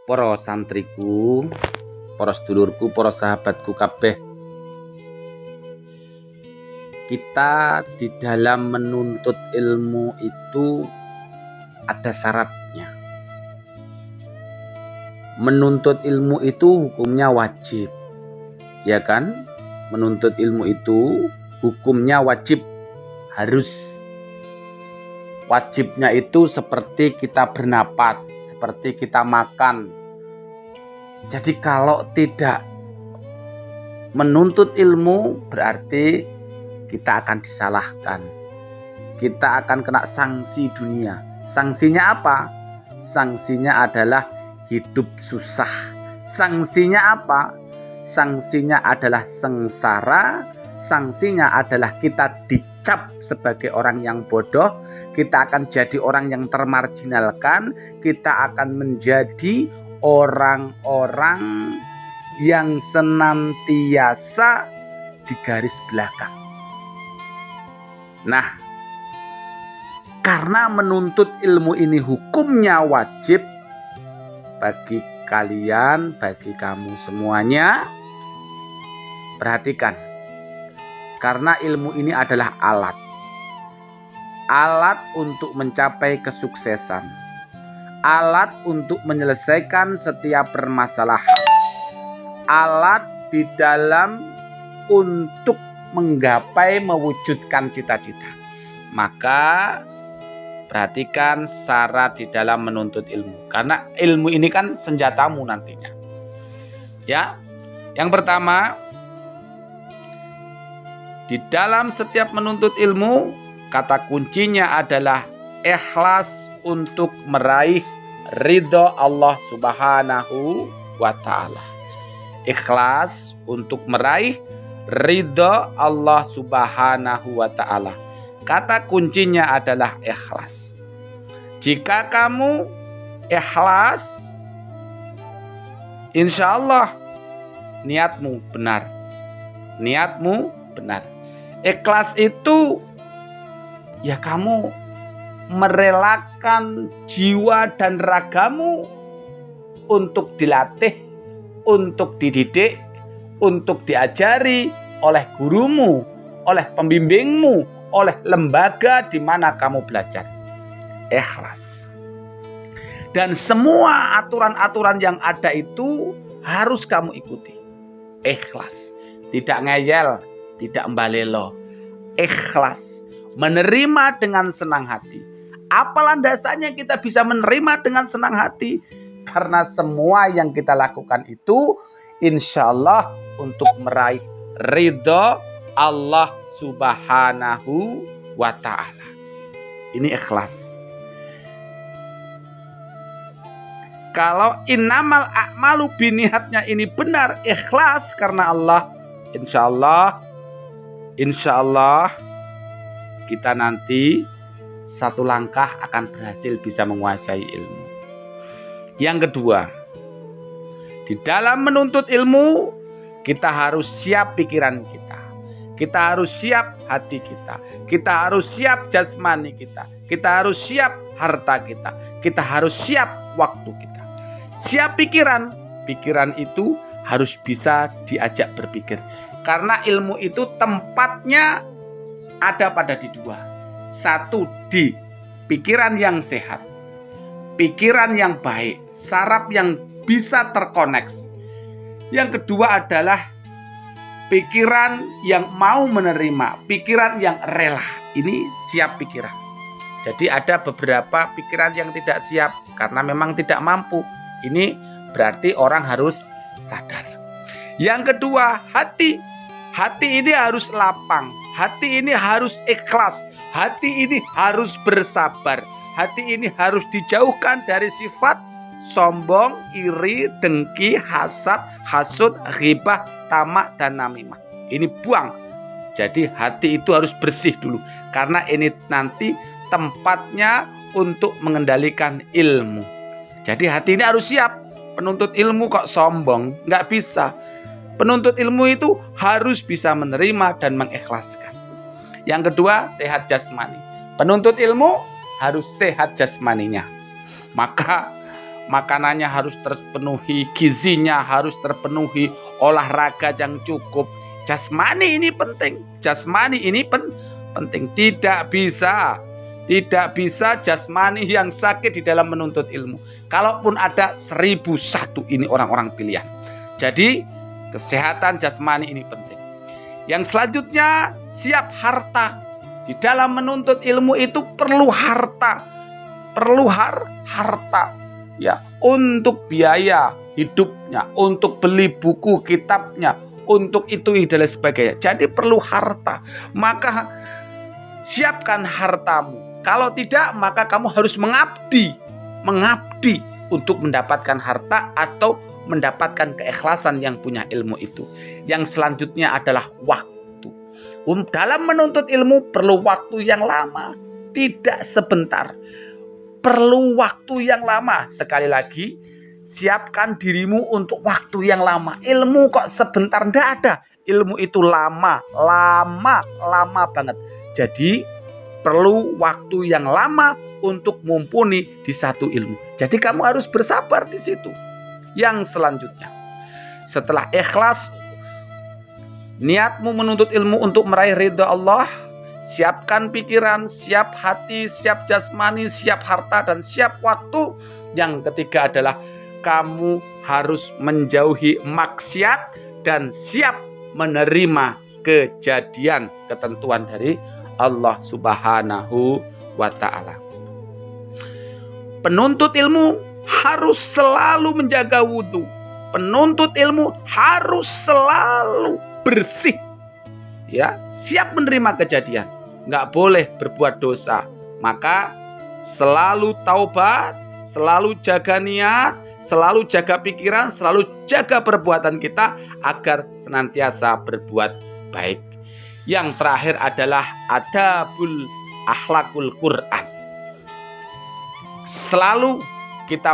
Para santriku, para sedulurku, para sahabatku kabeh. Kita di dalam menuntut ilmu itu ada syaratnya. Menuntut ilmu itu hukumnya wajib. Ya kan? Menuntut ilmu itu hukumnya wajib, harus. Wajibnya itu seperti kita bernapas, seperti kita makan. Jadi kalau tidak menuntut ilmu berarti kita akan disalahkan. Kita akan kena sanksi dunia. Sanksinya apa? Sanksinya adalah hidup susah. Sanksinya apa? Sanksinya adalah sengsara. Sanksinya adalah kita dicap sebagai orang yang bodoh. Kita akan jadi orang yang termarginalkan. Kita akan menjadi orang-orang yang senantiasa di garis belakang. Nah, karena menuntut ilmu ini hukumnya wajib bagi kalian, bagi kamu semuanya, perhatikan. Karena ilmu ini adalah alat. Alat untuk mencapai kesuksesan. Alat untuk menyelesaikan setiap permasalahan. Alat di dalam untuk menggapai mewujudkan cita-cita. Maka perhatikan syarat di dalam menuntut ilmu. Karena ilmu ini kan senjatamu nantinya. Ya. Yang pertama, di dalam setiap menuntut ilmu, kata kuncinya adalah ikhlas untuk meraih ridho Allah Subhanahu wa ta'ala. Ikhlas untuk meraih ridho Allah Subhanahu wa ta'ala. Kata kuncinya adalah ikhlas. Jika kamu ikhlas, insya Allah niatmu benar. Niatmu benar. Ikhlas itu ya kamu merelakan jiwa dan ragamu untuk dilatih, untuk dididik, untuk diajari oleh gurumu, oleh pembimbingmu, oleh lembaga di mana kamu belajar. Ikhlas. Dan semua aturan-aturan yang ada itu harus kamu ikuti. Ikhlas. Tidak ngeyel, tidak mbalelo. Ikhlas. Menerima dengan senang hati. Apa landasannya kita bisa menerima dengan senang hati? Karena semua yang kita lakukan itu insya Allah untuk meraih ridho Allah Subhanahu wa ta'ala. Ini ikhlas. Kalau innamal a'malu binihatnya ini benar, ikhlas karena Allah, insya Allah kita nanti satu langkah akan berhasil bisa menguasai ilmu. Yang kedua, di dalam menuntut ilmu kita harus siap pikiran kita. Kita harus siap hati kita. Kita harus siap jasmani kita. Kita harus siap harta kita. Kita harus siap waktu kita. Siap pikiran. Pikiran itu harus bisa diajak berpikir. Karena ilmu itu tempatnya ada pada di dua. Satu, di pikiran yang sehat, pikiran yang baik, saraf yang bisa terkoneksi. Yang kedua adalah pikiran yang mau menerima, pikiran yang rela. Ini siap pikiran. Jadi ada beberapa pikiran yang tidak siap karena memang tidak mampu. Ini berarti orang harus sadar. Yang kedua, hati. Hati ini harus lapang. Hati ini harus ikhlas. Hati ini harus bersabar. Hati ini harus dijauhkan dari sifat sombong, iri, dengki, hasad, hasud, ghibah, tamak, dan namimah. Ini buang. Jadi hati itu harus bersih dulu. Karena ini nanti tempatnya untuk mengendalikan ilmu. Jadi hati ini harus siap. Penuntut ilmu kok sombong? Nggak bisa. Penuntut ilmu itu harus bisa menerima dan mengikhlaskan. Yang kedua, sehat jasmani. Penuntut ilmu harus sehat jasmaninya. Maka makanannya harus terpenuhi, gizinya harus terpenuhi, olahraga yang cukup. Jasmani ini penting. Jasmani ini penting. Tidak bisa jasmani yang sakit di dalam menuntut ilmu. Kalaupun ada 1001 ini orang-orang pilihan. Jadi kesehatan jasmani ini penting. Yang selanjutnya, siap harta. Di dalam menuntut ilmu itu perlu harta. Harta. Ya, untuk biaya hidupnya, untuk beli buku kitabnya, untuk itu dan sebagainya. Jadi perlu harta. Maka siapkan hartamu. Kalau tidak, maka kamu harus mengabdi untuk mendapatkan harta atau mendapatkan keikhlasan yang punya ilmu itu. Yang selanjutnya adalah waktu. Dalam menuntut ilmu perlu waktu yang lama, tidak sebentar. Perlu waktu yang lama. Sekali lagi, siapkan dirimu untuk waktu yang lama. Ilmu kok sebentar, tidak ada. Ilmu itu lama banget. Jadi perlu waktu yang lama untuk mumpuni di satu ilmu. Jadi kamu harus bersabar di situ. Yang selanjutnya, setelah ikhlas niatmu menuntut ilmu untuk meraih ridha Allah, siapkan pikiran, siap hati, siap jasmani, siap harta, dan siap waktu. Yang ketiga adalah kamu harus menjauhi maksiat dan siap menerima kejadian ketentuan dari Allah Subhanahu wa ta'ala. Penuntut ilmu harus selalu menjaga wudhu. Penuntut ilmu harus selalu bersih. Ya, siap menerima kejadian. Nggak boleh berbuat dosa. Maka selalu taubat, selalu jaga niat, selalu jaga pikiran, selalu jaga perbuatan kita agar senantiasa berbuat baik. Yang terakhir adalah adabul akhlakul Quran. Selalu kita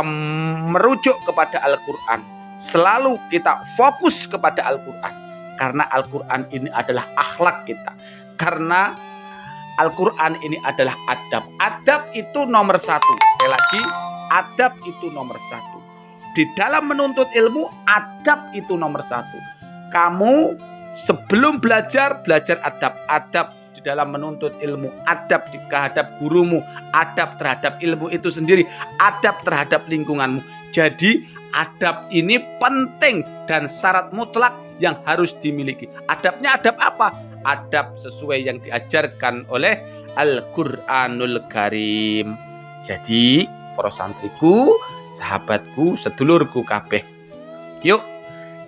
merujuk kepada Al-Quran. Selalu kita fokus kepada Al-Quran. Karena Al-Quran ini adalah akhlak kita. Karena Al-Quran ini adalah adab. Adab itu nomor satu. Sekali lagi, adab itu nomor satu. Di dalam menuntut ilmu, adab itu nomor satu. Kamu sebelum belajar adab. Adab di dalam menuntut ilmu, adab terhadap gurumu, adab terhadap ilmu itu sendiri, adab terhadap lingkunganmu. Jadi adab ini penting dan syarat mutlak yang harus dimiliki. Adabnya adab apa? Adab sesuai yang diajarkan oleh Al-Quranul Karim. Jadi para santriku, sahabatku, sedulurku kabeh, yuk,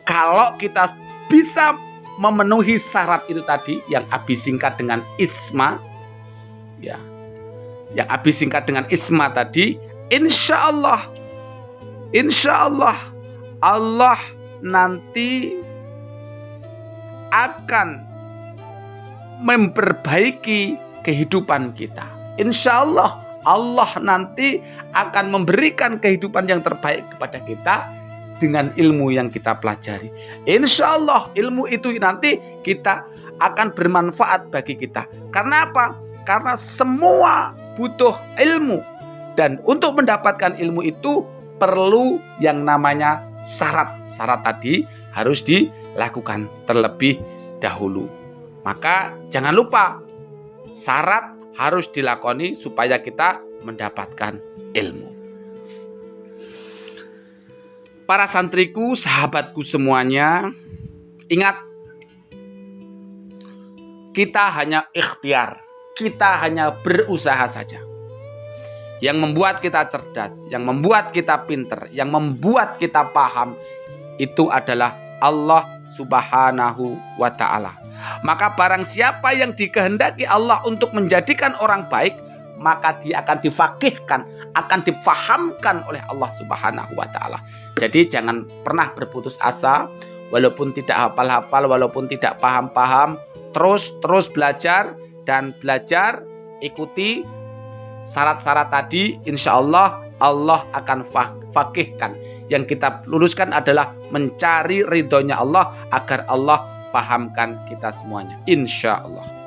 kalau kita bisa memenuhi syarat itu tadi yang Abi singkat dengan isma, ya, yang Abi singkat dengan isma tadi, insya Allah Allah nanti akan memperbaiki kehidupan kita. Insya Allah Allah nanti akan memberikan kehidupan yang terbaik kepada kita dengan ilmu yang kita pelajari. Insya Allah ilmu itu nanti kita akan bermanfaat bagi kita. Karena apa? Karena semua butuh ilmu. Dan untuk mendapatkan ilmu itu perlu yang namanya syarat. Syarat tadi harus dilakukan terlebih dahulu. Maka jangan lupa syarat harus dilakoni supaya kita mendapatkan ilmu. Para santriku, sahabatku semuanya, ingat, kita hanya ikhtiar, kita hanya berusaha saja. Yang membuat kita cerdas, yang membuat kita pinter, yang membuat kita paham, itu adalah Allah Subhanahu wa ta'ala. Maka barang siapa yang dikehendaki Allah untuk menjadikan orang baik, maka dia akan difaqihkan, akan difahamkan oleh Allah Subhanahu wa ta'ala. Jadi jangan pernah berputus asa, walaupun tidak hafal-hafal, walaupun tidak paham-paham, terus belajar dan belajar, ikuti syarat-syarat tadi, insya Allah Allah akan faqihkan. Yang kita luruskan adalah mencari ridhonya Allah agar Allah pahamkan kita semuanya, insya Allah.